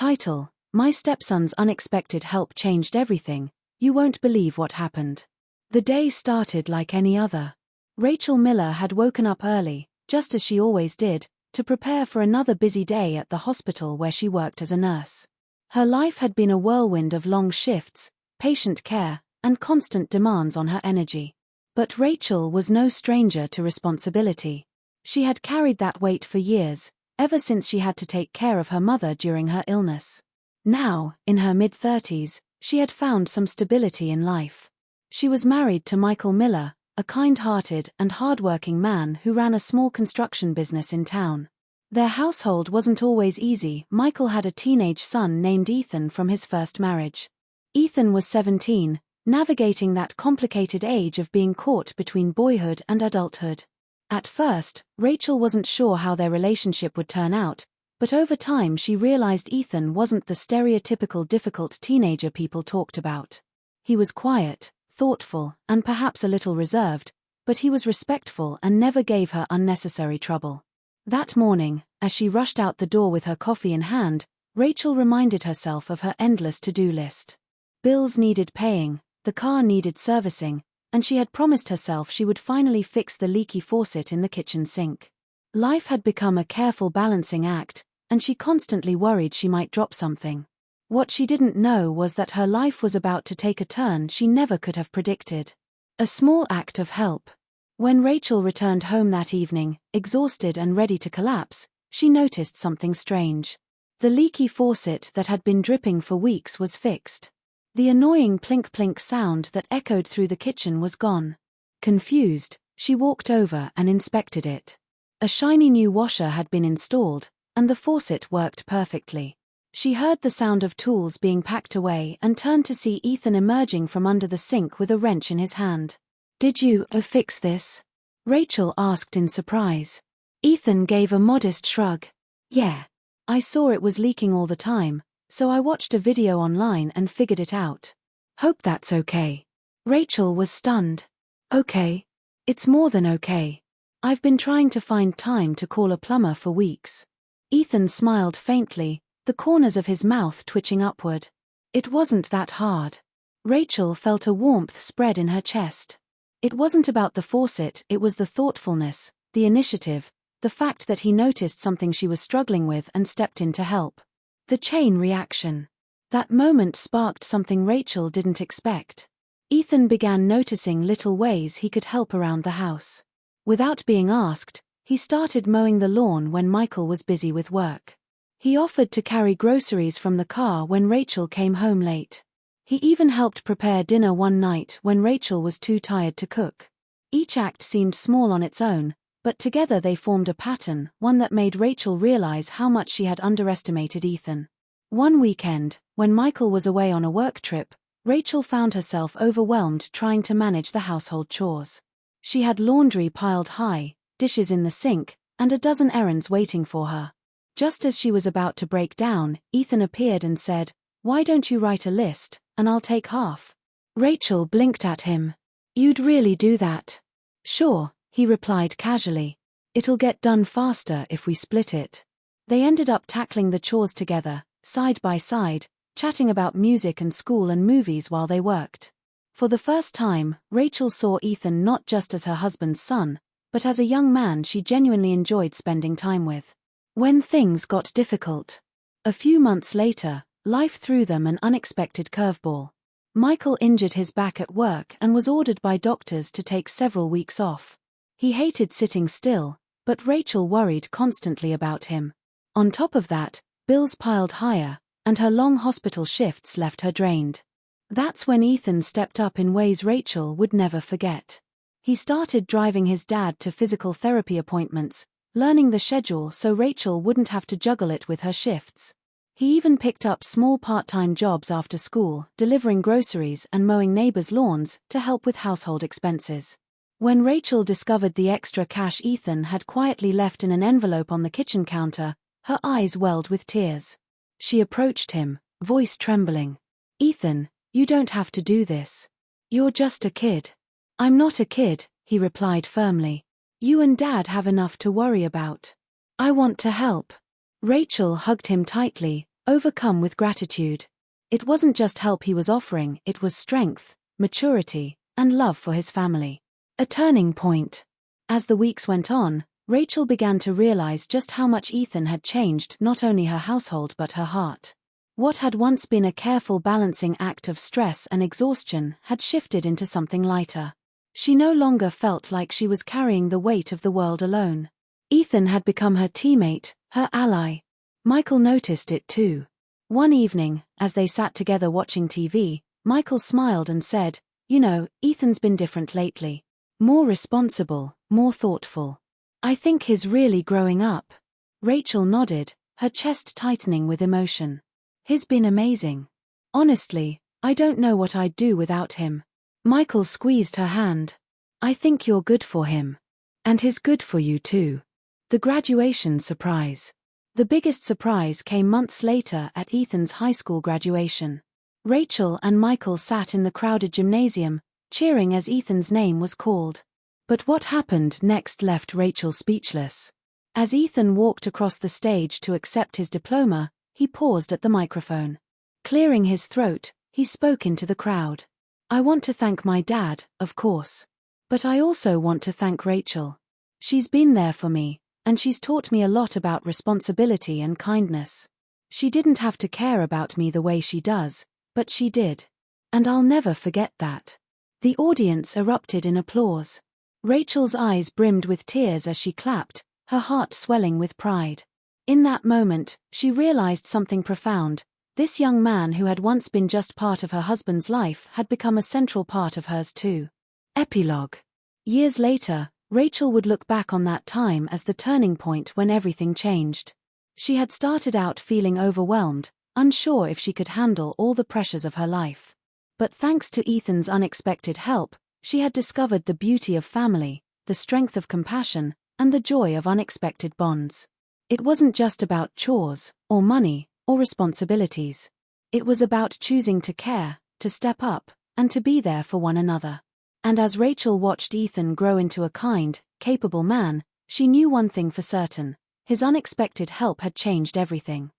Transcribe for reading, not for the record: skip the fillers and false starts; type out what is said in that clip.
Title: My Stepson's Unexpected Help Changed Everything. You won't believe what happened. The day started like any other. Rachel Miller had woken up early, just as she always did, to prepare for another busy day at the hospital where she worked as a nurse. Her life had been a whirlwind of long shifts, patient care, and constant demands on her energy. But Rachel was no stranger to responsibility. She had carried that weight for years, ever since she had to take care of her mother during her illness. Now, in her mid-30s, she had found some stability in life. She was married to Michael Miller, a kind-hearted and hard-working man who ran a small construction business in town. Their household wasn't always easy. Michael had a teenage son named Ethan from his first marriage. Ethan was 17, navigating that complicated age of being caught between boyhood and adulthood. At first, Rachel wasn't sure how their relationship would turn out, but over time she realized Ethan wasn't the stereotypical difficult teenager people talked about. He was quiet, thoughtful, and perhaps a little reserved, but he was respectful and never gave her unnecessary trouble. That morning, as she rushed out the door with her coffee in hand, Rachel reminded herself of her endless to-do list. Bills needed paying, the car needed servicing, and she had promised herself she would finally fix the leaky faucet in the kitchen sink. Life had become a careful balancing act, and she constantly worried she might drop something. What she didn't know was that her life was about to take a turn she never could have predicted. A small act of help. When Rachel returned home that evening, exhausted and ready to collapse, she noticed something strange. The leaky faucet that had been dripping for weeks was fixed. The annoying plink-plink sound that echoed through the kitchen was gone. Confused, she walked over and inspected it. A shiny new washer had been installed, and the faucet worked perfectly. She heard the sound of tools being packed away and turned to see Ethan emerging from under the sink with a wrench in his hand. "Did you fix this?" Rachel asked in surprise. Ethan gave a modest shrug. "Yeah. I saw it was leaking all the time, so I watched a video online and figured it out. Hope that's okay." Rachel was stunned. "Okay. It's more than okay. I've been trying to find time to call a plumber for weeks." Ethan smiled faintly, the corners of his mouth twitching upward. "It wasn't that hard." Rachel felt a warmth spread in her chest. It wasn't about the faucet, it was the thoughtfulness, the initiative, the fact that he noticed something she was struggling with and stepped in to help. The chain reaction. That moment sparked something Rachel didn't expect. Ethan began noticing little ways he could help around the house. Without being asked, he started mowing the lawn when Michael was busy with work. He offered to carry groceries from the car when Rachel came home late. He even helped prepare dinner one night when Rachel was too tired to cook. Each act seemed small on its own, but together they formed a pattern, one that made Rachel realize how much she had underestimated Ethan. One weekend, when Michael was away on a work trip, Rachel found herself overwhelmed trying to manage the household chores. She had laundry piled high, dishes in the sink, and a dozen errands waiting for her. Just as she was about to break down, Ethan appeared and said, "Why don't you write a list, and I'll take half?" Rachel blinked at him. "You'd really do that?" "Sure," he replied casually. "It'll get done faster if we split it." They ended up tackling the chores together, side by side, chatting about music and school and movies while they worked. For the first time, Rachel saw Ethan not just as her husband's son, but as a young man she genuinely enjoyed spending time with. When things got difficult. A few months later, life threw them an unexpected curveball. Michael injured his back at work and was ordered by doctors to take several weeks off. He hated sitting still, but Rachel worried constantly about him. On top of that, bills piled higher, and her long hospital shifts left her drained. That's when Ethan stepped up in ways Rachel would never forget. He started driving his dad to physical therapy appointments, learning the schedule so Rachel wouldn't have to juggle it with her shifts. He even picked up small part-time jobs after school, delivering groceries and mowing neighbors' lawns to help with household expenses. When Rachel discovered the extra cash Ethan had quietly left in an envelope on the kitchen counter, her eyes welled with tears. She approached him, voice trembling. "Ethan, you don't have to do this. You're just a kid." "I'm not a kid," he replied firmly. "You and Dad have enough to worry about. I want to help." Rachel hugged him tightly, overcome with gratitude. It wasn't just help he was offering, it was strength, maturity, and love for his family. A turning point. As the weeks went on, Rachel began to realize just how much Ethan had changed not only her household but her heart. What had once been a careful balancing act of stress and exhaustion had shifted into something lighter. She no longer felt like she was carrying the weight of the world alone. Ethan had become her teammate, her ally. Michael noticed it too. One evening, as they sat together watching TV, Michael smiled and said, "You know, Ethan's been different lately. More responsible, more thoughtful. I think he's really growing up." Rachel nodded, her chest tightening with emotion. "He's been amazing. Honestly, I don't know what I'd do without him." Michael squeezed her hand. "I think you're good for him. And he's good for you too." The graduation surprise. The biggest surprise came months later at Ethan's high school graduation. Rachel and Michael sat in the crowded gymnasium, cheering as Ethan's name was called. But what happened next left Rachel speechless. As Ethan walked across the stage to accept his diploma, he paused at the microphone. Clearing his throat, he spoke into the crowd. "I want to thank my dad, of course. But I also want to thank Rachel. She's been there for me, and she's taught me a lot about responsibility and kindness. She didn't have to care about me the way she does, but she did. And I'll never forget that." The audience erupted in applause. Rachel's eyes brimmed with tears as she clapped, her heart swelling with pride. In that moment, she realized something profound. This young man who had once been just part of her husband's life had become a central part of hers too. Epilogue. Years later, Rachel would look back on that time as the turning point when everything changed. She had started out feeling overwhelmed, unsure if she could handle all the pressures of her life. But thanks to Ethan's unexpected help, she had discovered the beauty of family, the strength of compassion, and the joy of unexpected bonds. It wasn't just about chores, or money, or responsibilities. It was about choosing to care, to step up, and to be there for one another. And as Rachel watched Ethan grow into a kind, capable man, she knew one thing for certain: his unexpected help had changed everything.